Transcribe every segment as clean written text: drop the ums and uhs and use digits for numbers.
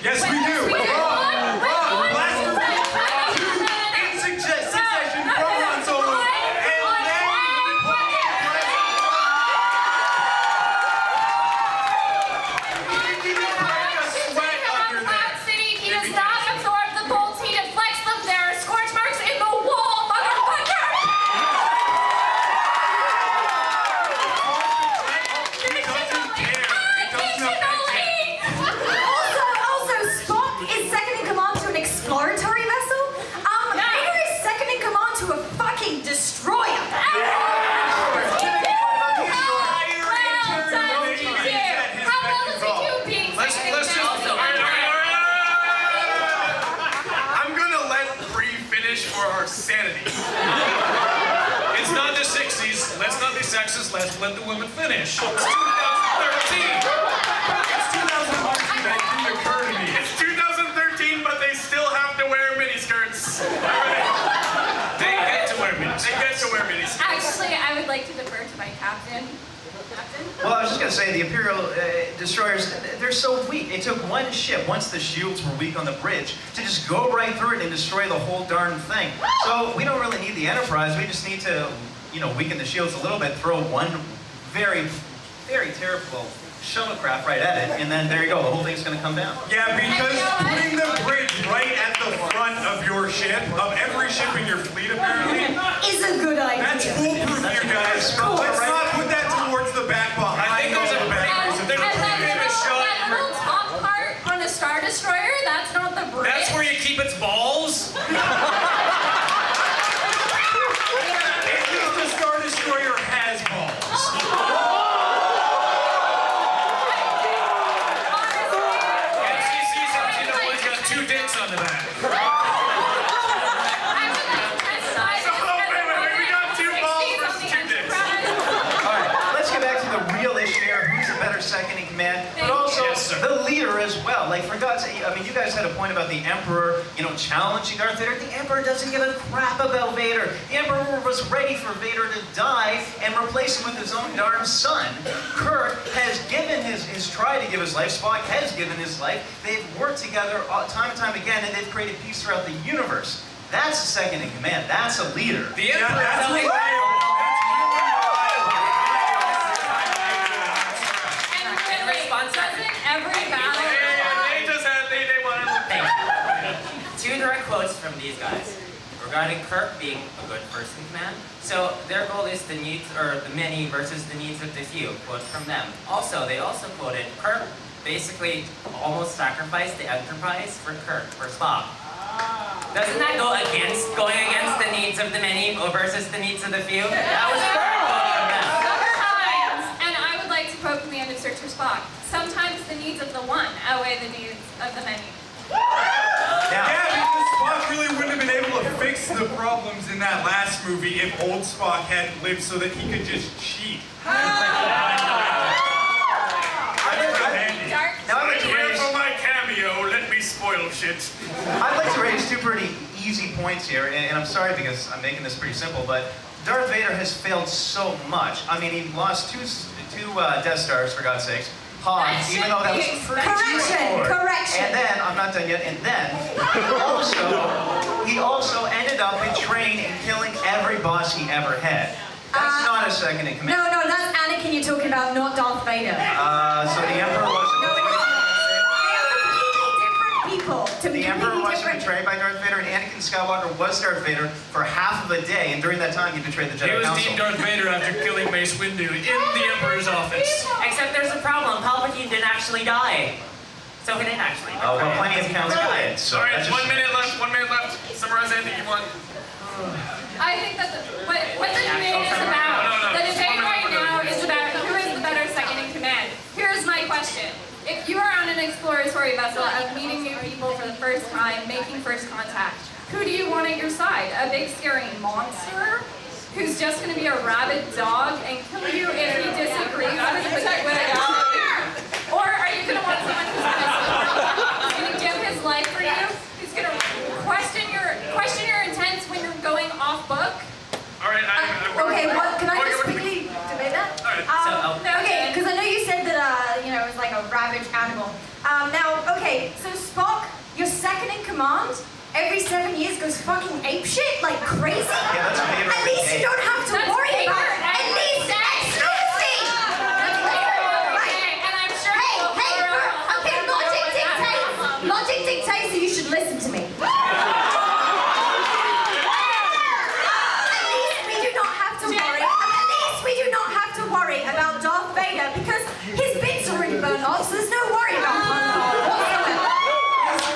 Yes, we do. Blaster in succession from Han Solo, and then sweat under there. He does not absorb the bolts, he deflects them. There are scorch marks in the wall, motherfucker! Also, Spock is second in command to an exploratory vessel. Vader is second in command to a fucking destroyer. I'm gonna let Bree finish for our sanity. It's not the 60s. Let's not be sexist. Let's let the women finish. It's 2013. It's 2013, that didn't occur to me. It's 2013, but they still have to wear miniskirts. They get to wear miniskirts. They get to wear miniskirts. Actually, I would like to defer to my captain. Well, I was just going to say, the Imperial destroyers, they're so weak. It took one ship, once the shields were weak on the bridge, to just go right through it and destroy the whole darn thing. So we don't really need the Enterprise. We just need to, weaken the shields a little bit, throw one very, very terrible shuttlecraft right at it, and then there you go. The whole thing's going to come down. Yeah, because putting the bridge right at the front of your ship, of every ship in your fleet apparently, Is a good idea. that's foolproof, you guys. Let's not put that towards the back behind. I think there's a pretty famous shot. That little top part on a Star Destroyer, that's not the bridge. That's where you keep its balls. At least the Star Destroyer has balls. One's got two dicks on the back. We got two balls versus two dicks. All right, let's get back to the real issue here. Who's the better second in command? But also the leader as well. Like, for God's sake, you guys had a point about the Emperor, challenging Darth Vader. The Emperor doesn't give a crap about Vader. The Emperor was ready for Vader to die and replace him with his own darn son. Kirk has given he's tried to give his life. Spock has given his life. They've worked together time and time again, and they've created peace throughout the universe. That's a second in command. That's a leader. The Emperor that's telling Two direct quotes from these guys regarding Kirk being a good first in command. So their goal is the needs or the many versus the needs of the few. Quote from them. Also, they also quoted Kirk basically almost sacrificed the Enterprise for Spock. Doesn't that go against the needs of the many versus the needs of the few? That was Kirk quote from them. Sometimes, and I would like to quote from the end of Search for Spock, sometimes the needs of the one outweigh the needs of the many. Yeah, because Spock really wouldn't have been able to fix the problems in that last movie if old Spock hadn't lived so that he could just cheat. for my cameo, let me spoil shit. I'd like to raise two pretty easy points here, and I'm sorry because I'm making this pretty simple, but Darth Vader has failed so much. I mean, he lost two Death Stars, for God's sakes. Han, even though that was pretty straightforward. Correction. And then, I'm not done yet, and then, he also ended up betraying and killing every boss he ever had. That's not a second in command. No, that's Anakin you're talking about, not Darth Vader. So the Emperor wasn't... The Emperor wasn't betrayed by Darth Vader, and Anakin Skywalker was Darth Vader for half of a day, and during that time he betrayed the Jedi Council. He was deemed Darth Vader after killing Mace Windu in the Emperor's office. Except there's a problem. Palpatine didn't actually die. So he didn't actually die. Oh, well, plenty of counts died. So Alright, that's 1 minute left. 1 minute left. Summarize anything you want. I think that what the debate is about, the debate right now is about who is the better second in command. Here's my question. If you are on an exploratory vessel of meeting new people for the first time, making first contact, who do you want at your side? A big scary monster who's just going to be a rabid dog and kill you if he disagrees with what I say? Or are you going to want someone who's going to give his life for you, who's going to question your intents when you're going off book? All right. Okay, can I just quickly debate that? Okay, because I know you said that, it was like a ravaged animal. So Spock command every 7 years goes fucking apeshit like crazy? Yeah, that's Vader. At least you don't have to That's worry Vader about it. and At least, excuse me! That's Vader, okay, and I'm sure Hey, he'll hey, throw a okay, helmet logic with that dictates. problem. Logic dictates that you should listen to me. At least we do not have to worry. At least we do not have to worry about Darth Vader because his bits are already burned off, so there's no worry about whatsoever.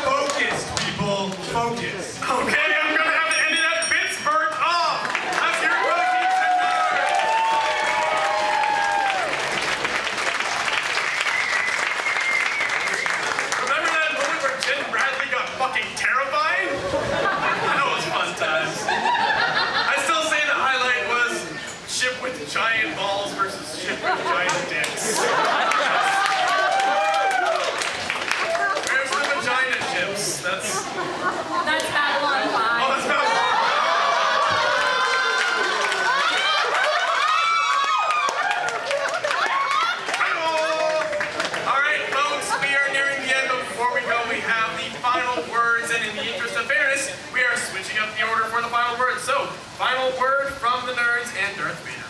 Focus, people. Focus. Okay, I'm gonna have to end it at bits burnt off. Let's hear it for the Geeks and Nerds. Remember that moment where Jen Bradley got fucking terrified? That was fun times. I still say the highlight was ship with giant balls versus ship with giant dicks. Where's the vagina ships? That's Babylon 5. Oh, that's not. All right, folks, we are nearing the end, but before we go, we have the final words, and in the interest of fairness, we are switching up the order for the final words. So, final word from the nerds and Darth Vader.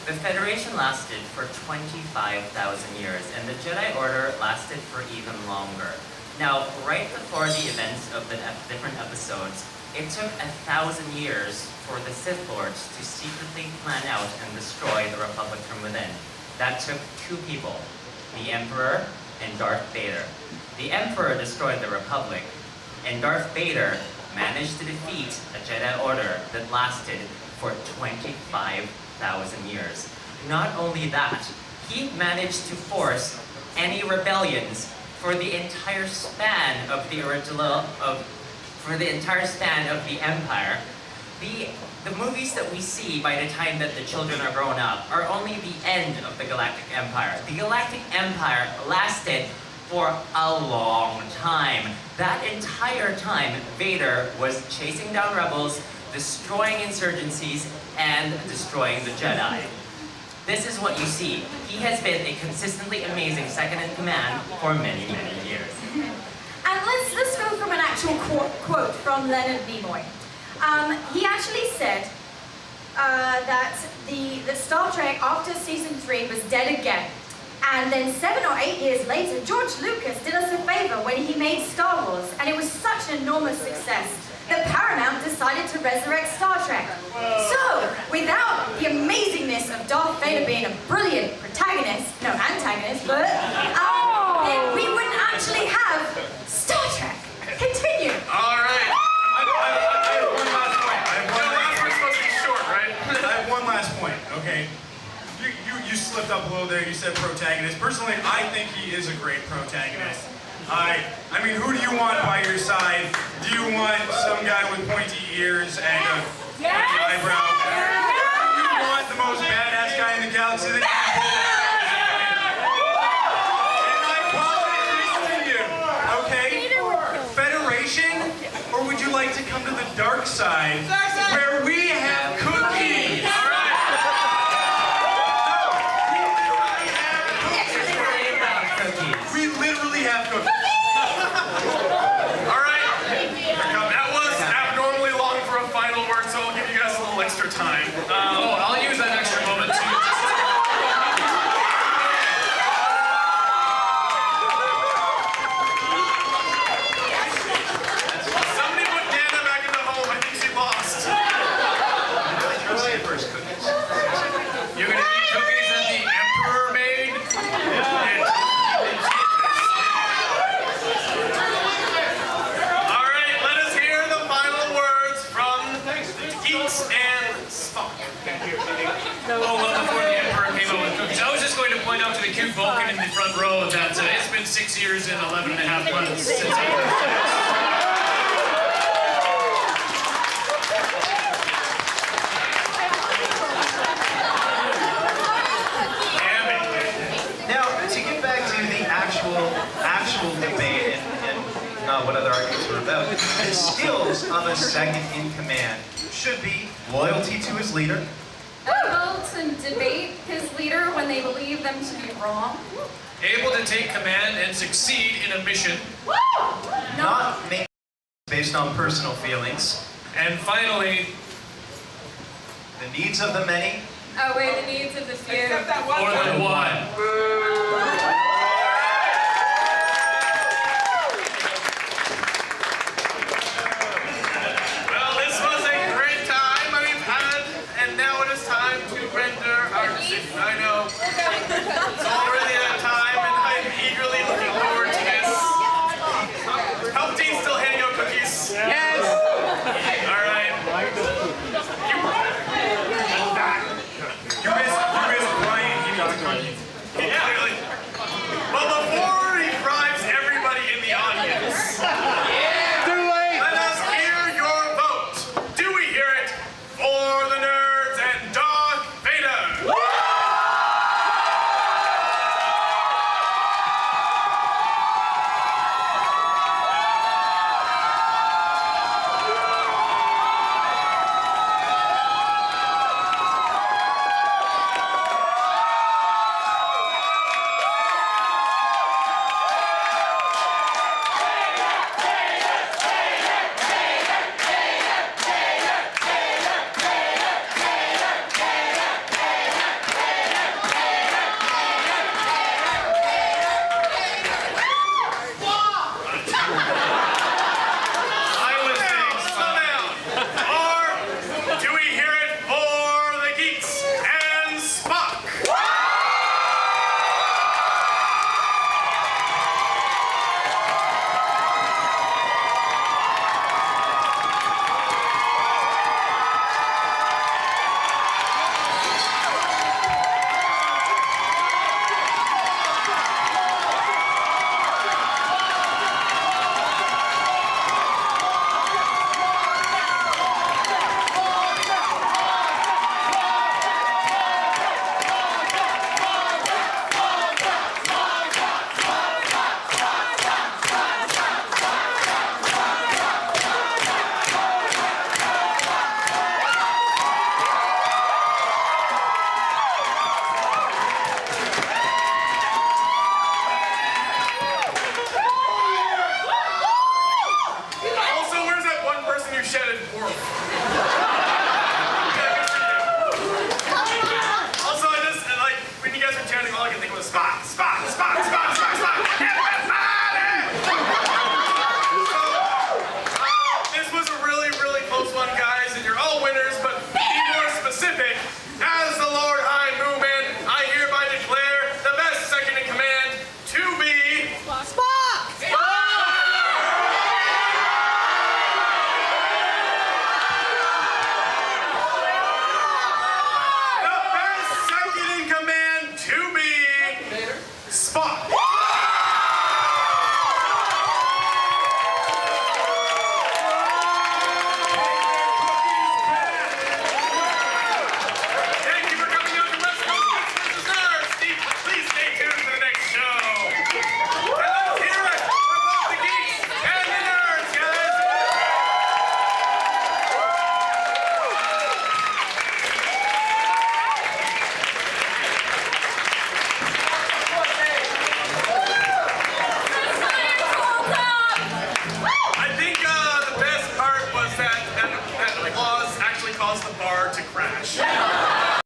The Federation lasted for 25,000 years, and the Jedi Order lasted for even longer. Now, right before the events of the different episodes, it took 1,000 years for the Sith Lords to secretly plan out and destroy the Republic from within. That took two people, the Emperor and Darth Vader. The Emperor destroyed the Republic, and Darth Vader managed to defeat a Jedi Order that lasted for 25,000 years. Not only that, he managed to force any rebellions for the entire span of the Empire. The movies that we see by the time that the children are grown up are only the end of the Galactic Empire. The Galactic Empire lasted for a long time. That entire time, Vader was chasing down rebels, destroying insurgencies, and destroying the Jedi. This is what you see. He has been a consistently amazing second-in-command for many, many years. And let's go from an actual quote from Leonard Nimoy. He actually said that the Star Trek after season 3 was dead again. And then 7 or 8 years later, George Lucas did us a favor when he made Star Wars, and it was such an enormous success that Paramount decided to resurrect Star Trek. So, without the amazingness of Darth Vader being a brilliant antagonist, but then we wouldn't actually have Star Trek. Continue. All right. I have one last point. We're supposed to be short, right? I have one last point, okay? You slipped up a little there, you said protagonist. Personally, I think he is a great protagonist. I mean, who do you want by your side? Do you want some guy with pointy ears and a pointy eyebrow? Do you want the most badass guy in the galaxy that you can pull And I posit this to you, okay? Federation, or would you like to come to the dark side, where we have cookies? We literally have cookies. All right. That was abnormally long for a final word, so I'll give you guys a little extra time. I'll use that extra moment too. Somebody put Nana back in the home. I think she lost. You're gonna eat cookies that the Emperor made? All right, let us hear the final words from Geeks and Spock. Oh, well, before the Emperor came out with cookies, I was just going to point out to the cute Vulcan in the front row that it's been 6 years and 11 and a half months since Now, to get back to the actual debate and not what other arguments were about, the skills of a second-in-command should be loyalty to his leader. Able to debate his leader when they believe them to be wrong. able to take command and succeed in a mission. Not made based on personal feelings. And finally, The needs of the many. Outweigh the needs of the few. more than one. Well, this was a great time we've had, and now it is time to render our decision. I know. It's already that time, and I'm eagerly looking forward to this. Palpatine's still handing out cookies. Yes! Alright. You miss Brian. He needs a cookie. Yeah, really. But before he bribes everybody in the audience, let us hear your vote. Do we hear it for the nerds and Darth Vader? I was saying slow down. Or do we hear it for the Geeks and Spock? Also, where's that one person who shouted "Orf"? Also, I just like when you guys were chanting, all I could think was Spock, Spock, Spock, Spock, Spock, Spock. This was a really, really close one, guys, and you're all winners. But to be more specific,